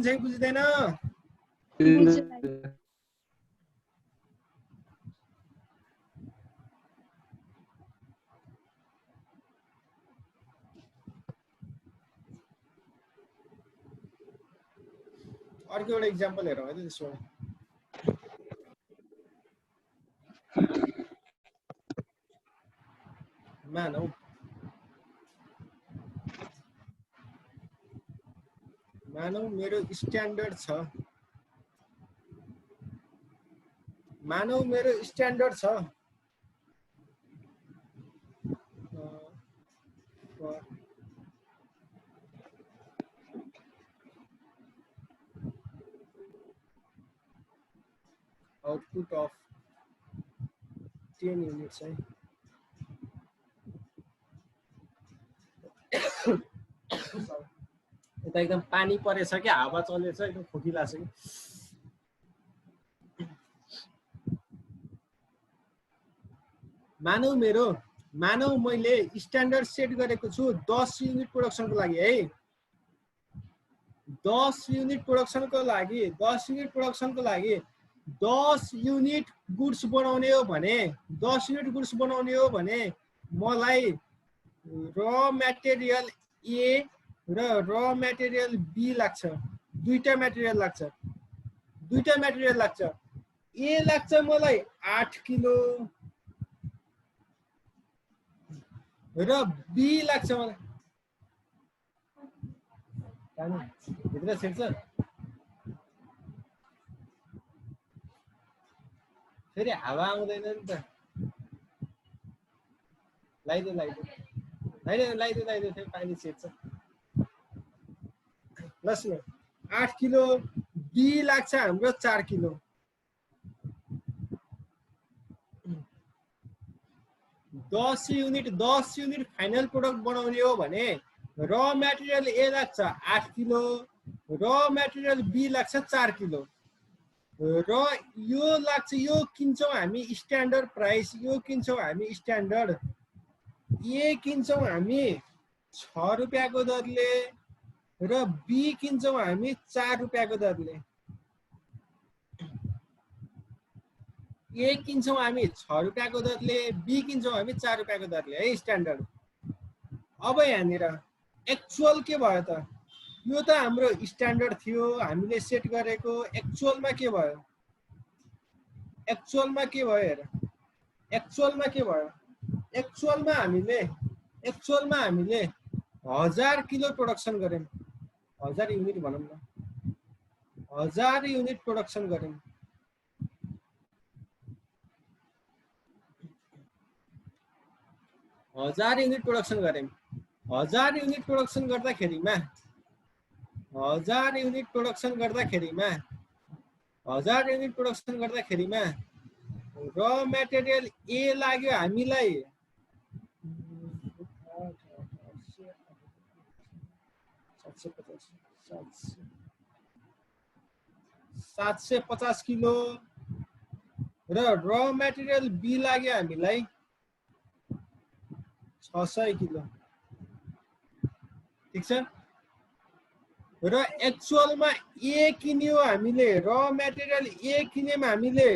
बुझिन्छ कि बुझिँदैन? अर्को एउटा इक्जाम्पल हेरौँ है त त्यसो भए। मानौ मेरो स्ट्यान्डर्ड छ, मानौ मेरो स्ट्यान्डर्ड छ आउटपुट अफ 10 युनिट्स है। यता एकदम पानी परेछ कि हावा चलेछ, एकदम खोकी लाग्छ कि। मानौ मैले स्ट्यान्डर्ड सेट गरेको छु 10 युनिट प्रोडक्सनको लागि है। 10 युनिट प्रोडक्सनको लागि 10 युनिट गुड्स बनाउने हो भने 10 युनिट गुड्स बनाउने हो भने मलाई र मटेरियल ए र र मटेरियल बी लाग्छ। दुईटा मटेरियल लाग्छ। ए लाग्छ मलाई 8 किलो र बी लाग्छ मलाई भित्र छिर्छ फेरि हावा आउँदैन नि त। लाइदियो फेरि पानी छिर्छ। ल सुन 8 किलो, बी लाग्छ हाम्रो 4 किलो। दस युनिट फाइनल प्रोडक्ट बनाउने हो भने र मटेरियल ए लाग्छ 8 किलो, र मटेरियल बी लाग्छ 4 किलो। र यो लाग्छ, यो किन्छौँ हामी स्ट्यान्डर्ड प्राइस, यो किन्छौँ हामी स्ट्यान्डर्ड। ए किन्छौँ हामी 6 रुपियाँको दरले र बी किन्छौँ हामी 4 रुपियाँको दरले। ए किन्छौँ हामी 6 रुपियाँको दरले, बी किन्छौँ हामी 4 रुपियाँको दरले है स्ट्यान्डर्ड। अब यहाँनिर एक्चुअल के भयो त? यो त हाम्रो स्ट्यान्डर्ड थियो हामीले सेट गरेको। एक्चुअलमा के भयो? एक्चुअलमा के भयो? एक्चुअलमा हामीले 1000 किलो प्रोडक्सन गर्यौं। 1000 युनिट भनौँ न, 1000 युनिट प्रोडक्सन गर्यौं। 1000 युनिट प्रोडक्सन गर्यौं। 1000 युनिट प्रोडक्सन गर्दाखेरिमा 1000 युनिट प्रोडक्सन गर्दाखेरिमा र मटेरियल ए लाग्यो हामीलाई 750 किलो र र मटेरियल बी लाग्यो हामीलाई 600 किलो। ठीक छ। र एक्चुअलमा ए किन्यो हामीले, र मटेरियल ए किन्यौं हामीले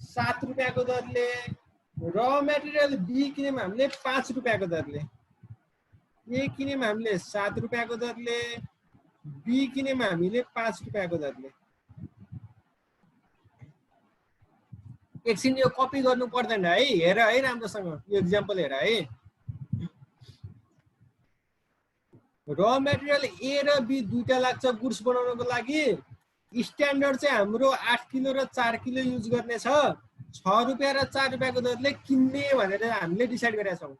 7 रुपियाँको दरले, र मटेरियल बी किन्यौं हामीले 5 रुपियाँको दरले। ए किन्यौं हामीले 7 रुपियाँको दरले, बी किन्यौं हामीले 5 रुपियाँको दरले। एकछिन यो कपी गर्नु पर्दैन है, हेर है राम्रोसँग यो एक्जाम्पल हेर है। र मटेरियल ए र बी दुईटा लाग्छ गुड्स बनाउनको लागि। स्ट्यान्डर्ड चाहिँ हाम्रो 8 किलो र 4 किलो युज गर्ने छ। 6 रुपियाँ र 4 रुपियाँको दरले किन्ने भनेर हामीले डिसाइड गरेका छौँ।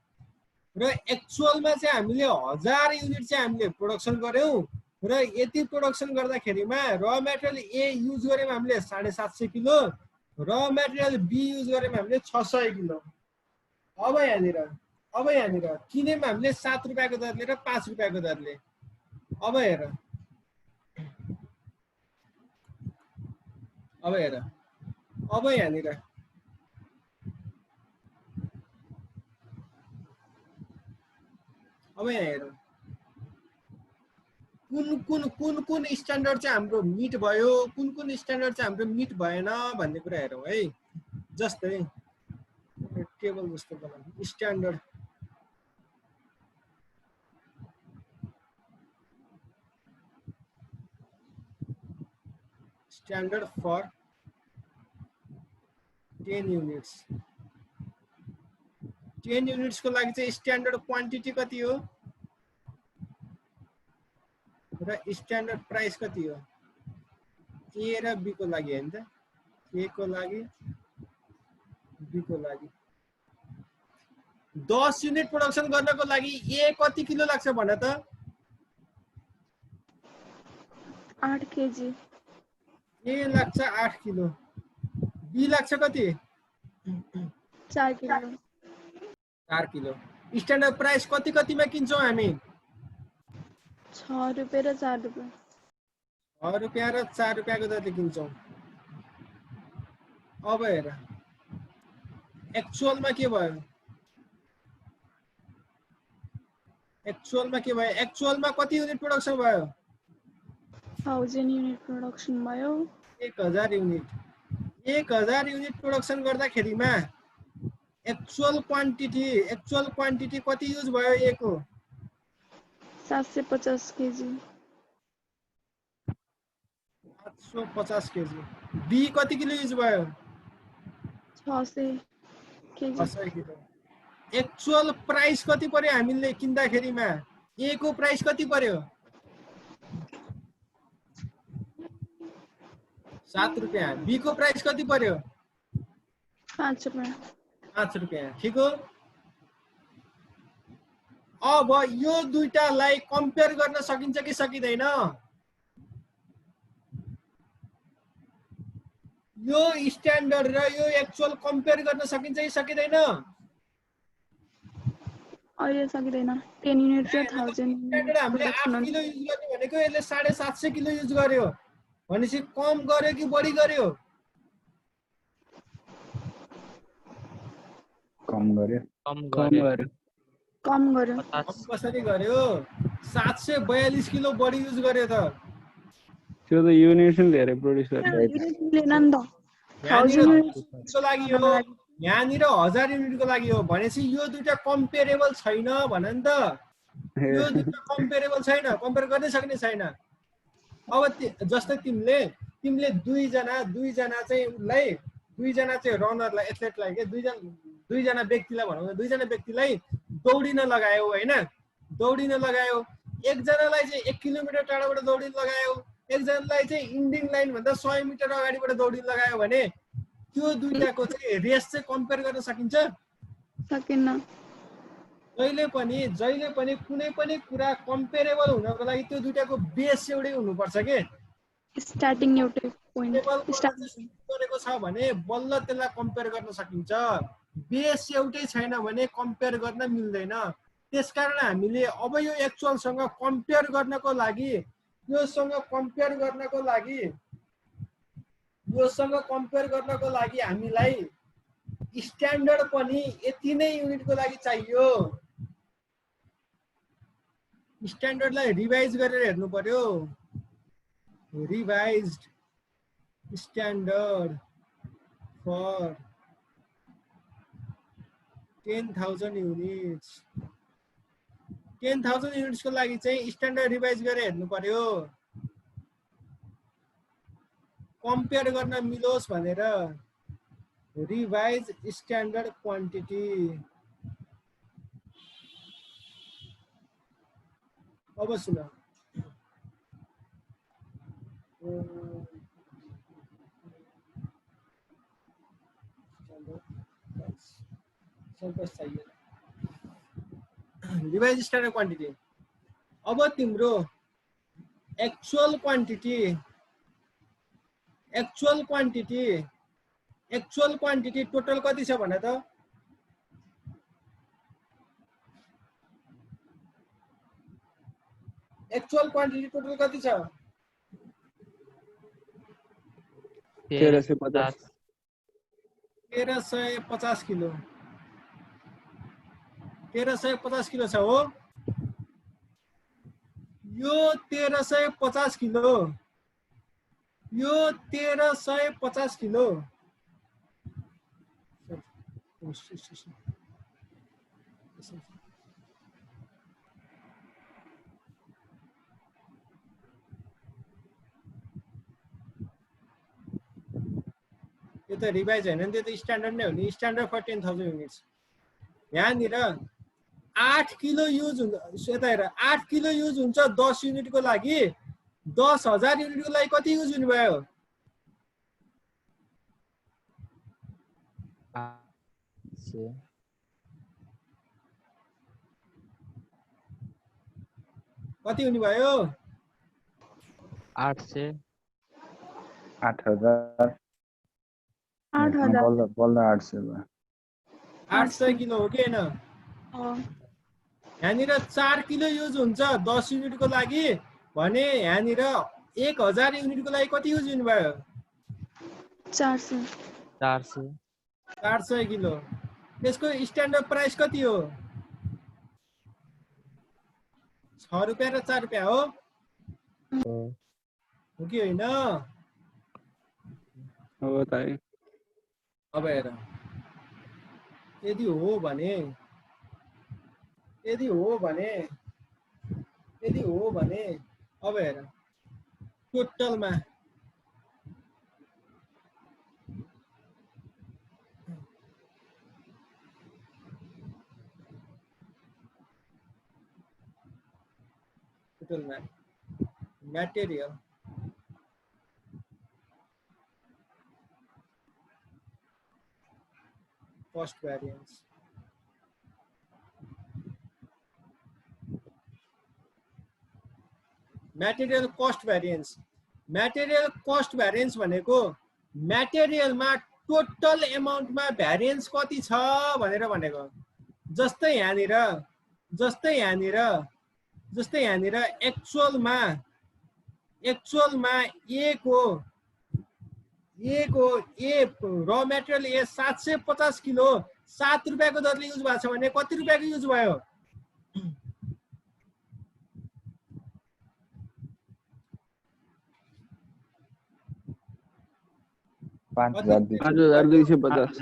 र एक्चुअलमा चाहिँ हामीले 1000 युनिट चाहिँ हामीले प्रोडक्सन गर्यौं। र यति प्रोडक्सन गर्दाखेरिमा र मटेरियल ए युज गर्यौं हामीले 750 किलो, र मटेरियल बी युज गर्यौं हामीले 600 किलो। अब यहाँनिर किन्यौं हामीले 7 रुपियाँको दरले र 5 रुपियाँको दरले। अब हेर यहाँनिर अब यहाँ हेरौँ। कुन स्ट्यान्डर्ड चाहिँ हाम्रो मिट भयो, कुन स्ट्यान्डर्ड चाहिँ हाम्रो मिट भएन भन्ने कुरा हेरौँ है। जस्तै टेबल जस्तो बनाउँ, स्ट्यान्डर्ड फर 10 युनिट्स। 10 युनिट्स को लागि चाहिँ स्ट्यान्डर्ड क्वान्टिटी कति हो र स्ट्यान्डर्ड प्राइस कति हो? ए र बी को लागि हैन त? ए को लागि, बी को लागि 10 युनिट प्रोडक्सन गर्नको लागि ए कति किलो लाग्छ भन त? 8 केजी। ए लाग्छ 8 किलो, बी लाग्छ कति? 4 किलो। 4 किलो। स्ट्यान्डर्ड प्राइस कति कतिमा किन्छौँ हामी? 6 रुपैयाँ र 4 रुपैयाँ। 6 रुपैयाँ र 4 रुपैयाँको दरले किन्छौँ। अब हेर एक्चुअलमा के भयो? एक्चुअलमा कति युनिट प्रोडक्सन भयो? 1000 युनिट प्रोडक्सन भयो। 1000 युनिट। 1000 युनिट प्रोडक्सन गर्दाखेरिमा एक्चुअल क्वान्टिटी कति युज भयो ए को? 750 केजी। 750 केजी। बी कति किलो युज भयो? 600 केजी। 600 किलो। एक्चुअल प्राइस कति पर्यो हामीले किन्दाखेरिमा? ए को प्राइस कति पर्यो? 7 रुपैयाँ। बी को प्राइस कति पर्यो? 5 रुपैयाँ। 5 रुपैयाँ। ठीक हो। अब यो दुईटालाई कम्पेयर गर्न सकिन्छ कि सकिँदैन? यो स्ट्यान्डर्ड र यो एक्चुअल कम्पेयर गर्न सकिन्छ कि सकिँदैन? अहिले सकिँदैन। 10 युनिट र 1000 हामीले 8 किलो युज गर्ने भनेको यसले 750 किलो युज गर्यो भनेपछि कम गर्यो कि बढी गर्यो? कम गर्यो। कम गर्यो। कसरी गर्यो? 742 किलो बढी युज गर्यो त। त्यो त युनिट नै धेरै प्रोड्युस गर्यो। युनिट लिएन नि त। 1000 युनिटको लागि हो, यहाँनिर 1000 युनिटको लागि हो भनेपछि यो दुईटा कम्पेरेबल छैन भन नि त। यो दुईटा कम्पेरेबल छैन, कम्पेयर गर्नै सक्ने छैन। अब जस्तै तिमीले दुईजना चाहिँ उसलाई, दुईजना चाहिँ रनरलाई, एथलेटलाई के दुईजना व्यक्तिलाई भनौँ, दुईजना व्यक्तिलाई दौडिन लगायो हैन? दौडिन लगायो। एकजनालाई चाहिँ 1 किलोमिटर टाढाबाट दौडिन लगायो, एकजनालाई चाहिँ इन्डिङ लाइन भन्दा 100 मिटर अगाडिबाट दौडिन लगायो भने त्यो दुईटाको चाहिँ रेस चाहिँ कम्पेयर गर्न सकिन्छ? सकिन्न। जहिले पनि कुनै पनि कुरा कम्पेरेबल हुनको लागि त्यो दुईटाको बेस एउटै हुनुपर्छ के। स्टार्टिङ एउटै पोइन्ट गरेको छ भने बल्ल त्यसलाई कम्पेयर गर्न सकिन्छ। बेस एउटै छैन भने कम्पेयर गर्न मिल्दैन। त्यसकारण हामीले अब यो एक्चुअलसँग कम्पेयर गर्नको लागि योसँग कम्पेयर गर्नको लागि हामीलाई स्ट्यान्डर्ड पनि यति नै युनिटको लागि चाहियो। स्ट्यान्डर्डलाई रिभाइज गरेर हेर्नु पर्यो। रिभाइज्ड स्ट्यान्डर्ड फर 10,000 युनिट्स। 10,000 युनिट्स को लागि चाहिँ स्ट्यान्डर्ड रिभाइज गरेर हेर्नु पर्यो, कम्पेयर गर्न मिलोस् भनेर। Revise standard quantity. अब सुन, रिभाइज स्ट्यान्डर्ड क्वान्टिटी। अब तिम्रो एक्चुअल क्वान्टिटी टोटल कति छ भन त? एक्चुअल क्वान्टिटी टोटल कति छ? 1350। 1350 किलो। 1350 किलो छ हो। यो 1350 किलो, यो 1350 किलो। यो त रिभाइज हैन नि, त्यो त स्ट्यान्डर्ड नै हो नि, स्ट्यान्डर्ड फर 10,000 युनिट्स। यहाँनिर 8 किलो युज हुन्छ, यता हेर 8 किलो युज हुन्छ 10 युनिटको लागि, 10,000 युनिटको लागि कति युज हुने भयो? 800 कति हुने भयो? 800 8,000 8,000 बल्ल 800 भयो। 800 किलो हो कि हैन? अँ, यहाँनिर 4 किलो युज हुन्छ 10 युनिटको लागि भने यहाँनिर 1000 युनिटको लागि कति युज हुने भयो? 400 400 किलो। यसको स्ट्यान्डर्ड प्राइस कति हो? 6 रुपैयाँ र 4 रुपैयाँ हो कि होइन? हो त है। अब हेर, यदि हो भने अब हेर टोटलमा material cost variance, material cost variance भनेको materialमा टोटल एमाउन्टमा भ्यारिएन्स कति छ भनेर भनेको। जस्तै यहाँनिर एक्चुअलमा र मेटेरियल ए 750 किलो 7 रुपैयाँको दरले युज भएको छ भने कति रुपैयाँको युज भयो? 5,250।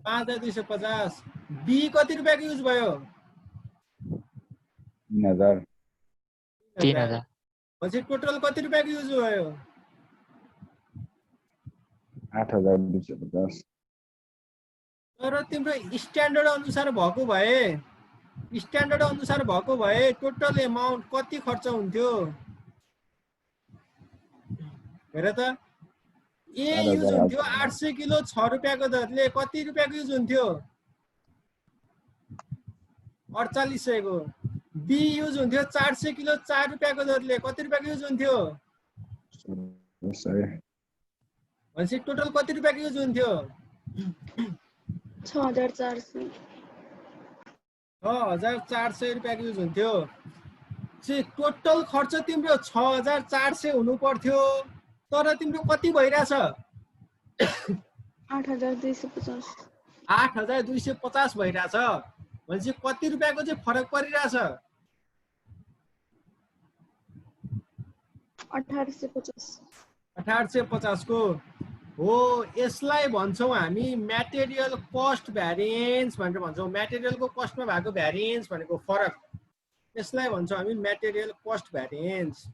5,250। बी कति रुपैयाँको युज भयो? 3,000 भनेपछि टोटल कति रुपैयाँको युज भयो? 8,250। तर तिम्रो स्ट्यान्डर्ड अनुसार भएको भए टोटल एमाउन्ट कति खर्च हुन्थ्यो? हेर त, ए युज हुन्थ्यो 800 किलो 6 रुपैयाँको दरले, कति रुपैयाँको युज हुन्थ्यो? 4800 को। बी युज हुन्थ्यो 400 किलो 4 रुपैयाँको दरले, कति रुपैयाँको युज हुन्थ्यो? 100। भनेपछि टोटल कति रुपैयाँको युज हुन्थ्यो? 6,400 6,400 रुपैयाँको युज हुन्थ्यो। टोटल खर्च तिम्रो 6,400 हुनु पर्थ्यो, तर तिम्रो कति भइरहेछ? 8,250 8,250 भइरहेछ। भनेपछि कति रुपैयाँको चाहिँ फरक परिरहेछ? 1,850 1850 को हो। यसलाई भन्छौँ हामी म्याटेरियल कस्ट भ्यारिएन्स भनेर भन्छौँ। म्याटेरियलको कस्टमा भएको भ्यारिएन्स भनेको फरक, यसलाई भन्छौँ हामी material cost variance.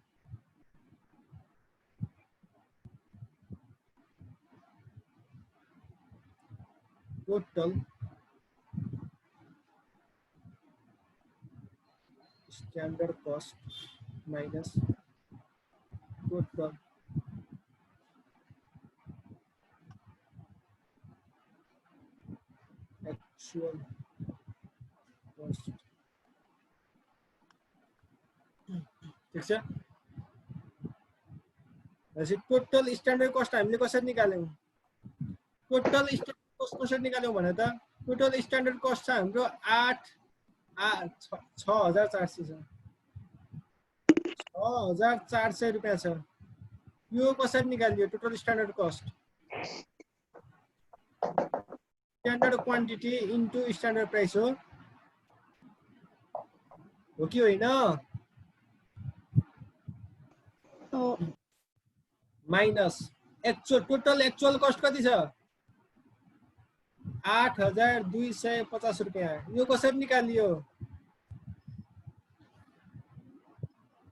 Total standard cost minus total actual cost. ठीक छ। भनेपछि टोटल स्ट्यान्डर्ड कस्ट हामीले कसरी निकाल्यौँ? टोटल स्ट्यान्डर्ड कस्ट कसरी निकाल्यौँ भने त टोटल स्ट्यान्डर्ड कस्ट छ हाम्रो 6,400 छ। 6,400 रुपैयाँ छ। यो कसरी निकालियो total standard cost? Standard quantity into standard price हो कि होइन? हो माइनस टोटल एक्चुअल कस्ट कति छ 8,250 रुपैयाँ। यो कसरी निकालियो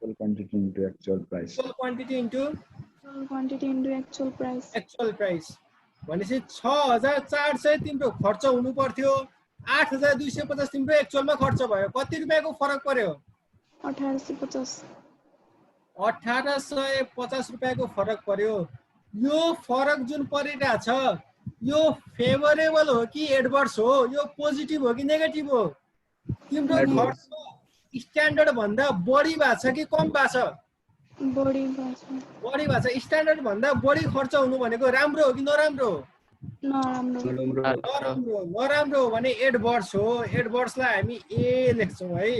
Total quantity into actual price. Total quantity into quantity into actual price. Actual price भनेपछि 6,400 तिम्रो खर्च हुनु पर्थ्यो, 8,250 तिम्रो एक्चुअलमा खर्च भयो। कति रुपियाँको फरक पर्यो 1850। 1850 रुपियाँको फरक पर्यो। यो फरक जुन परिरहेछ यो फेभरेबल हो कि एडभर्स हो, यो पोजिटिभ हो कि नेगेटिभ हो? तिम्रो Adverse. खर्च स्ट्यान्डर्ड भन्दा बढी भएको छ कि कम भएको छ? बढी भएको बढी भएको छ। स्ट्यान्डर्ड भन्दा बढी खर्च हुनु भनेको राम्रो हो कि नराम्रो हो? नराम्रो। नराम्रो। नराम्रो हो भने एडभर्स हो। एडभर्सलाई हामी ए लेख्छौँ है।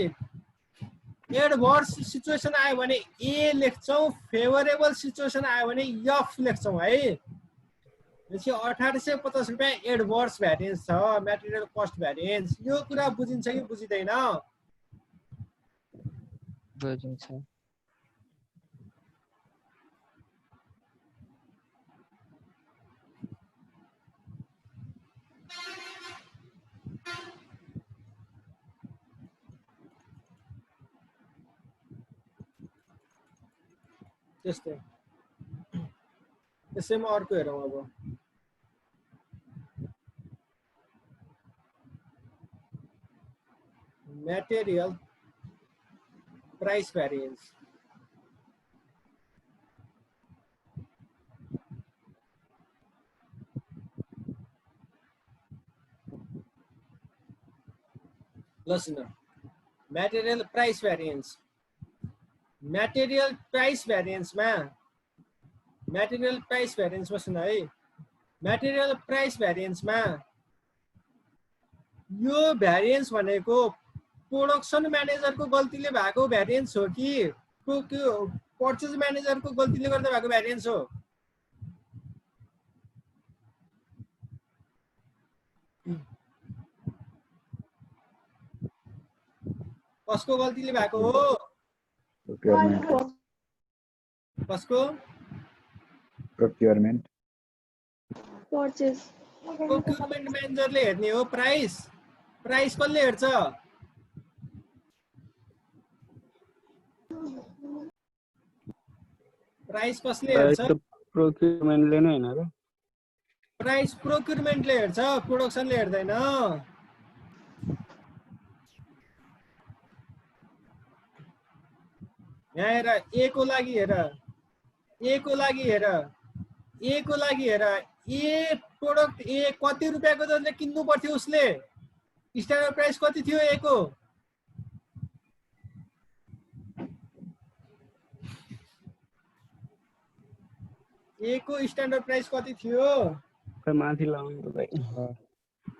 एडभर्स सिचुएसन आयो भने ए लेख्छौँ, फेभरेबल सिचुएसन आयो भने एफ लेख्छौँ है। त्यसपछि 1850 रुपियाँ एडभर्स भ्यारिएन्स छ, मेटेरियल कस्ट भ्यारिएन्स। यो कुरा बुझिन्छ कि बुझिँदैन? बुझिन्छ। त्यस्तै। त्यसैमा अर्को हेरौँ अब। Material price variance. ल सुन, material price variance. Material price भ्यारिएन्समा सुन है, मेटेरियल प्राइस भ्यारिएन्समा यो भ्यारिएन्स भनेको प्रोडक्सन म्यानेजरको गल्तीले भएको भ्यारिएन्स हो कि पर्चेज म्यानेजरको गल्तीले गर्दा भएको भ्यारिएन्स हो? कसको गल्तीले भएको हो? Procurement. कसको? Procurement. पर्चेज। प्रोक्युरमेन्ट म्यानेजरले हेर्ने हो प्राइस। प्राइस कसले हेर्छ? प्राइस कसले हेर्छ? प्रोक्युरमेन्टले नै हैन र? प्राइस प्रोक्युरमेन्टले हेर्छ, प्रोडक्सनले हेर्दैन। यहाँ हेर, ए को लागि हेर, ए को लागि हेर, ए को लागि हेर। ए प्रोडक्ट ए कति रुपियाँको दरले किन्नु पर्थ्यो उसले? स्ट्यान्डर्ड प्राइस कति थियो ए को? ए को स्ट्यान्डर्ड प्राइस कति थियो? खै माथि लाउनु त भाइ।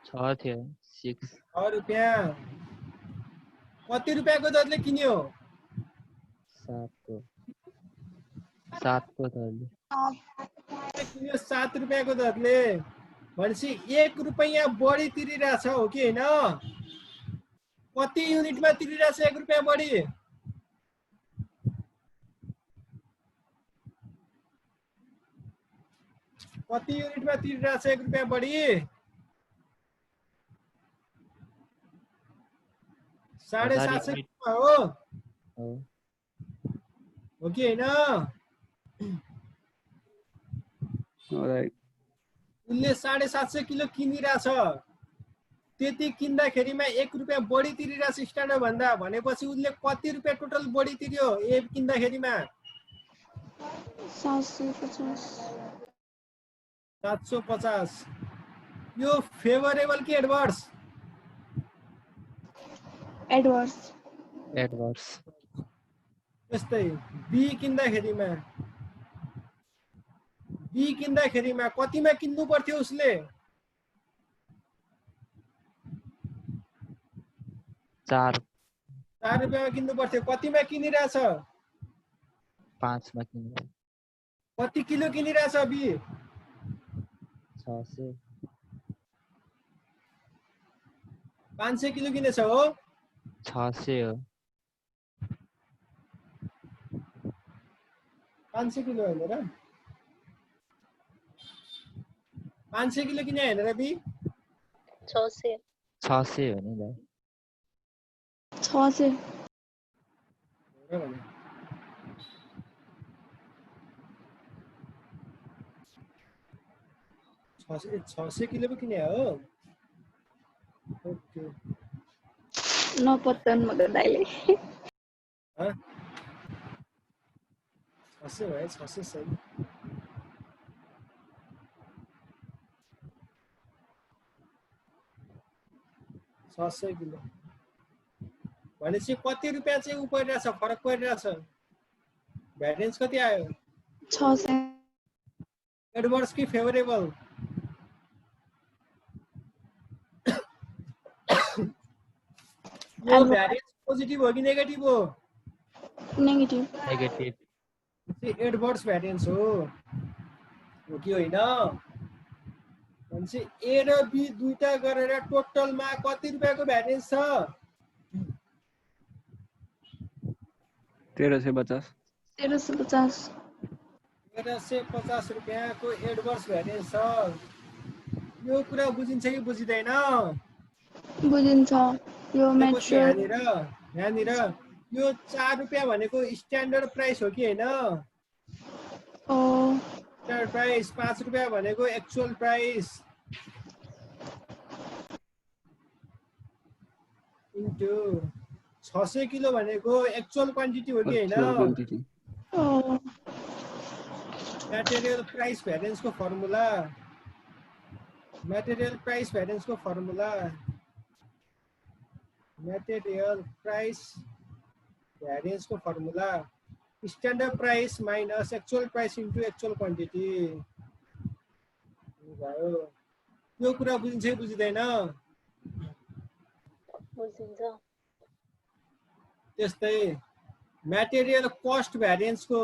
6 थियो 6 6 रुपियाँ। कति रुपियाँको दरले किन्यो? 7 को दरले किन्यो 7 रुपियाँको दरले। भनेपछि 1 रुपियाँ बढी तिरिरहेछ हो कि होइन? कति युनिटमा तिरिरहेछ 1 रुपियाँ बढी? कति युनिटमा तिरिरहेछ 1 रुपियाँ बढी? 750 युनिटमा हो कि होइन? उसले 750 किलो किनिरहेछ, त्यति किन्दाखेरिमा 1 रुपियाँ बढी तिरिरहेछ स्ट्यान्डर्ड भन्दा। भनेपछि उसले कति रुपियाँ टोटल बढी तिर्यो ए किन्दाखेरिमा? 750। 750। यो फेभरेबल कि एडभर्स? एडभर्स। एडभर्स। त्यस्तै बी किन्दाखेरिमा कतिमा किन्नु पर्थ्यो उसले? 4 रुपियाँमा किन्नु पर्थ्यो। कतिमा किनिरहेछ? 5 मा किन्नु। कति किलो किनिरहेछ बी? 600 500 किलो किनेछ हो? 600 हो। 500 किलो होइन र 500 किलो किन होइन र बी 600 600 हो नि दाइ 600 हो र भने 600 किलो पो किने हो ओके नपत्ताउनु मगर दाइले 600 भयो 600 सही 600 किलो भनेपछि कति रुपियाँ चाहिँ उ परिरहेछ फरक परिरहेछ भ्यारिएन्स कति आयो 600 एडवर्स कि फेभरेबल यो भ्यारिएन्स पोजिटिभ हो कि नेगेटिभ हो नेगेटिभ नेगेटिभ चाहिँ एडवर्स भ्यारिएन्स हो कि होइन भनेपछि ए र बी दुईटा गरेर टोटलमा कति रुपियाँको भ्यारिएन्स छ 1350 1350 1350 रुपियाँको एडवर्स भ्यारिएन्स छ यो कुरा बुझिन्छ कि बुझिँदैन बुझिन्छ यो त्यसपछि मेटेरियल यहाँनिर यो 4 रुपियाँ भनेको स्ट्यान्डर्ड प्राइस हो कि होइन ओ स्ट्यान्डर्ड प्राइस 5 रुपियाँ भनेको एक्चुअल प्राइस इन्टु 600 किलो भनेको एक्चुअल क्वान्टिटी हो कि होइन actual quantity ओ मटेरियल प्राइस भ्यारिएन्सको फर्मुला मटेरियल प्राइस भ्यारिएन्सको फर्मुला मटेरियल प्राइस भ्यारिएन्सको formula standard price minus actual price into actual quantity भयो यो कुरा बुझिन्छ कि बुझिँदैन बुझिन्छ त्यस्तै मटेरियल कस्ट भ्यारिएन्सको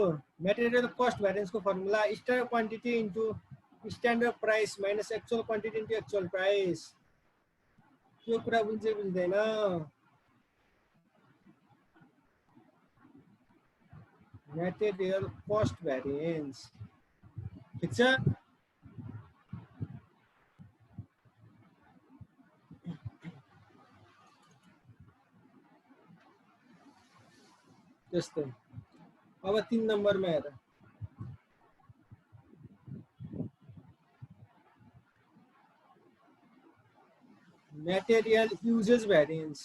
formula standard quantity into standard price minus actual quantity into actual price यो कुरा बुझिन्छ बुझ्दैन मटेरियल कस्ट भ्यारिएन्स ठिक छ त्यस्तै अब 3 नम्बरमा हेर material uses variance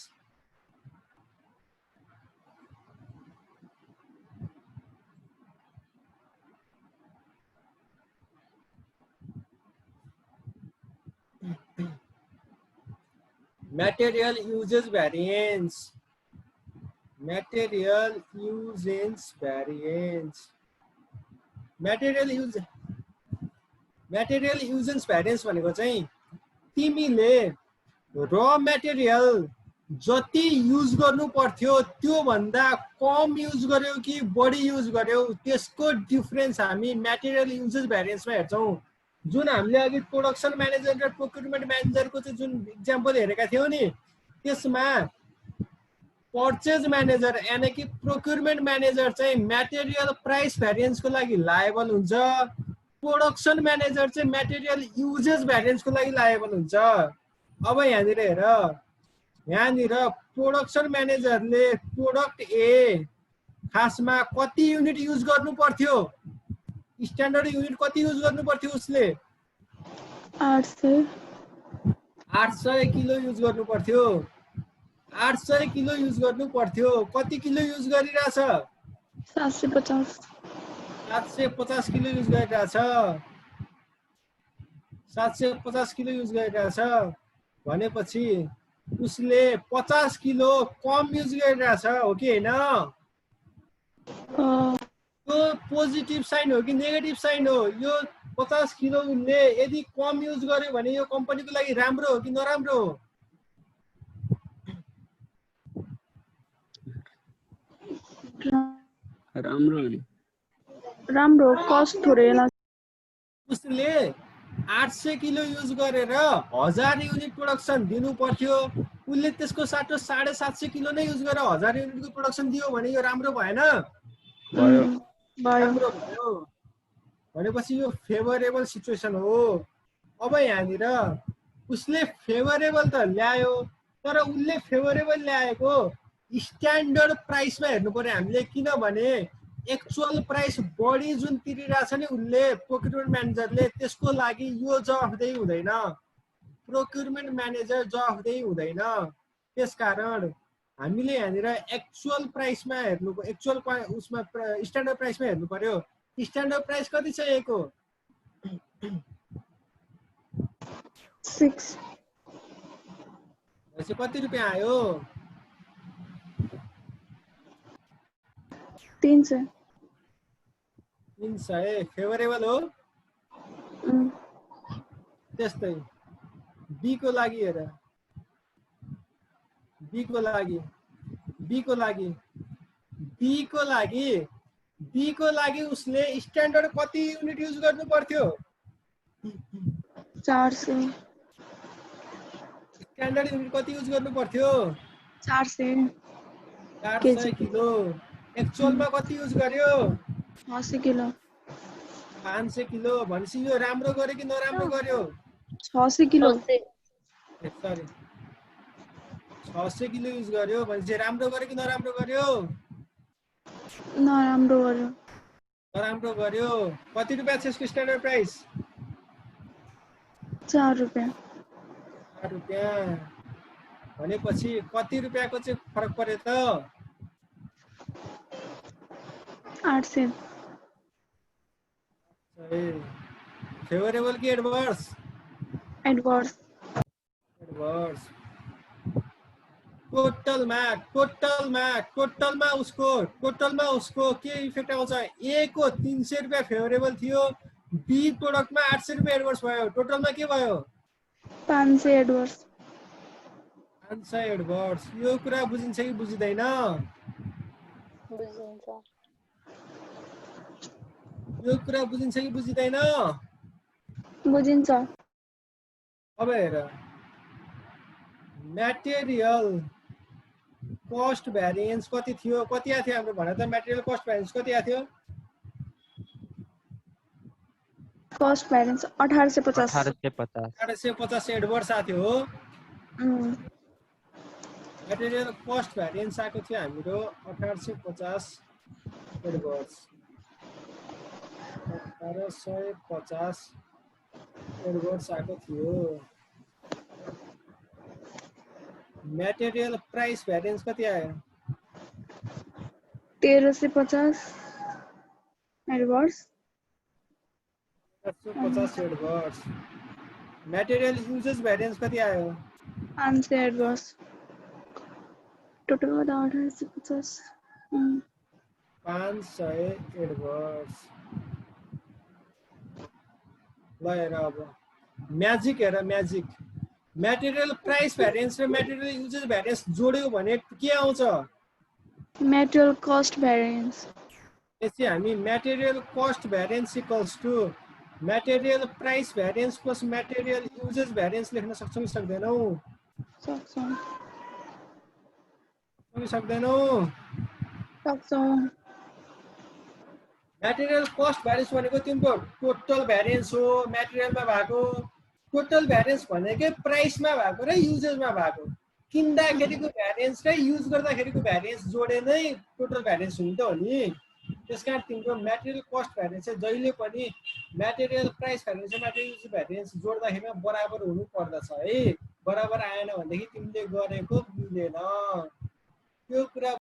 material uses variance material uses variance material uses variance भनेको चाहिँ तिमीले र मटेरियल जति युज गर्नु पर्थ्यो त्यो भन्दा कम युज गर्यौ कि बढी युज गर्यौ त्यसको डिफरेन्स हामी मटेरियल युजेस भ्यारिएन्समा हेर्छौं जुन हामीले अघि प्रोडक्सन म्यानेजर र प्रोक्युरमेन्ट म्यानेजरको चाहिँ जुन एक्जाम्पल हेरेका थियौ नि त्यसमा पर्चेज म्यानेजर यानी कि प्रोक्युरमेन्ट म्यानेजर चाहिँ मटेरियल प्राइस भ्यारिएन्सको लागि लायबल हुन्छ प्रोडक्सन म्यानेजर चाहिँ मटेरियल युजेस भ्यारिएन्सको लागि लायबल हुन्छ अब यहाँनिर हेर यहाँनिर प्रोडक्सन म्यानेजरले प्रोडक्ट ए खासमा कति युनिट युज गर्नु पर्थ्यो स्ट्यान्डर्ड युनिट कति युज गर्नु पर्थ्यो उसले 800 किलो युज गर्नु पर्थ्यो 800 किलो युज गर्नु पर्थ्यो कति किलो युज गरिरहेछ 750 किलो युज गरिरहेछ 750 किलो युज गरिरहेछ भनेपछि उसले 50 किलो कम युज गरिरहेछ हो कि हैन यो पोजिटिभ साइन हो कि नेगेटिभ साइन हो यो 50 किलो उसले यदि कम युज गर्यो भने यो कम्पनीको लागि राम्रो हो कि नराम्रो हो राम्रो कस्ट थोरै उसले 800 किलो युज गरेर 1000 युनिट प्रोडक्सन दिनु पर्थ्यो उसले त्यसको साटो 750 किलो नै युज गरेर 1000 युनिटको प्रोडक्सन दियो भने यो राम्रो भएन भयो भयो राम्रो भयो भनेपछि यो फेभरेबल सिचुएसन हो। अब यहाँनिर उसले फेभरेबल त ल्यायो तर उसले फेभरेबल ल्याएको स्ट्यान्डर्ड प्राइसमा हेर्नु पर्यो हामीले, किनभने एक्चुअल प्राइस बढी जुन तिरिरहेछ नि उसले प्रोक्युरमेन्ट म्यानेजरले, त्यसको लागि यो जवाफदेही हुँदैन, प्रोक्युरमेन्ट म्यानेजर जवाफदेही हुँदैन। त्यसकारण हामीले यहाँनिर एक्चुअल प्राइसमा हेर्नु, एक्चुअल उसमा स्ट्यान्डर्ड प्राइसमा हेर्नु पर्यो। स्ट्यान्डर्ड प्राइस कति छ यको? 6 भनेपछि कति रुपियाँ आयो? 300 300 फेभरेबल हो। त्यस्तै बी को लागि हेर, बी को लागि उसले स्ट्यान्डर्ड कति युनिट युज गर्नु पर्थ्यो? 400 स्ट्यान्डर्ड युनिट कति युज गर्नु पर्थ्यो? 400 किलो। एक्चुअलमा कति युज गर्यो? 80 किलो 500 किलो। भनेपछि यो राम्रो गर्यो कि नराम्रो गर्यो? 600 किलो सरी 600 किलो युज गर्यो भनेपछि राम्रो गर्यो कि नराम्रो गर्यो? नराम्रो गर्यो नराम्रो गर्यो। कति रुपियाँ छ यसको स्ट्यान्डर्ड प्राइस? 4 रुपियाँ 4 रुपियाँ। भनेपछि कति रुपियाँको चाहिँ फरक पर्यो त? 800 फेभरेबल कि एडभर्स? Adverse adverse. टोटलमा उसको के इफेक्ट आउँछ? ए को 300 रुपियाँ फेभरेबल थियो, बी प्रोडक्टमा 800 रुपियाँ एडभर्स भयो, टोटलमा के भयो? 500 एडवर्स 500 एडभर्स। यो कुरा बुझिन्छ कि बुझिँदैन? यो कुरा बुझिन्छ कि बुझिँदैन? बुझिन्छ अब हेर, म्याटेरियल कस्ट भ्यारिएन्स कति थियो? कति आएको थियो हाम्रो? भन त, म्याटेरियल कस्ट भ्यारिएन्स कति आएको थियो? कस्ट भ्यारिएन्स 1850 1850 एडभर्स आएको थियो हो। म्याटेरियल कस्ट भ्यारिएन्स आएको थियो हाम्रो 1850 एडभर्स। 1850 एडभर्स आएको थियो। म्याटेरियल प्राइस भ्यारिएन्स कति आयो? 1350 एडवर्स 1350 एडभर्स। म्याटेरियल युजेस भ्यारिएन्स कति आयो? 500 एडवर्स टोटल गर्दा 1850 500 एडभर्स। ल हेर, अब म्याजिक हेर, म्याजिक म्याटेरियल प्राइस भ्यारिएन्स र म्याटेरियल युजेस भ्यारिएन्स जोड्यो भने के आउँछ? Material cost variance. त्यसै हामी material cost variance equals to material price variance plus material uses variance लेख्न सक्छौँ कि सक्दैनौँ? सक्छौँ म्याटेरियल कस्ट भ्यारिएन्स भनेको तिम्रो टोटल भ्यारिएन्स हो। म्याटेरियलमा भएको टोटल भ्यारिएन्स भनेकै प्राइसमा भएको र युजेसमा भएको, किन्दाखेरिको भ्यारिएन्स र युज गर्दाखेरिको भ्यारिएन्स जोडे नै टोटल भ्यारिएन्स हुने त हो नि। त्यसकारण तिम्रो म्याटेरियल कस्ट भ्यारिएन्स चाहिँ जहिले पनि म्याटेरियल प्राइस भ्यारिएन्स र म्याटेरियल युज भ्यारिएन्स जोड्दाखेरिमा बराबर हुनु पर्दछ है। बराबर आएन भनेदेखि तिमीले गरेको मिलेन। त्यो कुरा